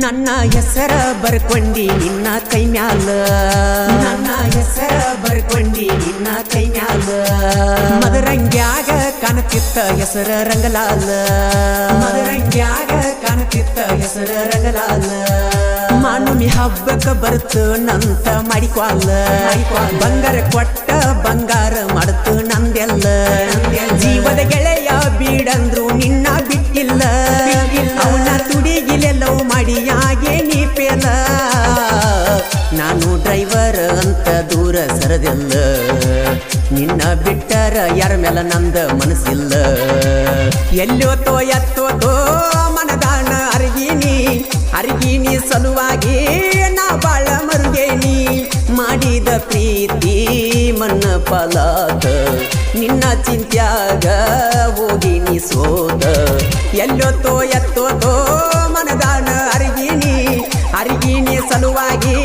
ನನ್ನ ಹೆಸರ ಬರ್ಕೊಂಡಿ ನಿನ್ನ ಕೈ ಮ್ಯಾಲ ನನ್ನ ಹೆಸರ ಬರ್ಕೊಂಡಿ ನಿನ್ನ ಕೈ ಮ್ಯಾಲ ಮದರಂಗ್ಯಾಗ ಕಾಣತಿತ್ತ ಹೆಸರ ರಂಗಲಾಲ ಮದರಂಗ್ಯಾಗ ಕಾಣತಿತ್ತ ಹೆಸರ ರಂಗಲಾಲ ಮಾನುಮಿ ಹಬ್ಬಕ್ಕ ಬರ್ತು ನಂತ ಮಾಡಿಕ್ವಾಲ ಬಂಗಾರ ಕೊಟ್ಟ ಬಂಗಾರ ಮಾಡ್ತು ನಂದೆಲ್ಲ ಜೀವದ ಗೆಳೆಯ ಬೀಡಂದ್ರು ನಿನ್ನ ಬಿಟ್ಟಿಲ್ಲ ಅವನ ತುಡಿಗಿಲೆಲ್ಲವೂ ಮಾಡಿ ಯಾಗೆ ನೀ ಪೇಲ ನಾನು ಡ್ರೈವರ್ ಅಂತ ದೂರ ಸರದಿಲ್ಲ ನಿನ್ನ ಬಿಟ್ಟರ ಯಾರ ಮೇಲೆ ನಂದ ಮನಸ್ಸಿಲ್ಲ ಎಲ್ಲೋತೋ ಎತ್ತೋತೋ ಮನದಾನ ಅರಿಗಿನಿ ಸಲುವಾಗಿ ನಾ ಬಾಳ ಮರುಗೇನಿ ಮಾಡಿದ ಪ್ರೀತಿ ಮನ್ನ ಫಲಾತ ನಿನ್ನ ಚಿಂತ್ಯಾಗ ಹೋಗಿನಿ ಸೋದ ಎಲ್ಲೋತೋ ಎತ್ತೋತೋ ಮನದಾನ ಅರಿಗಿನಿ ಸಲುವಾಗಿ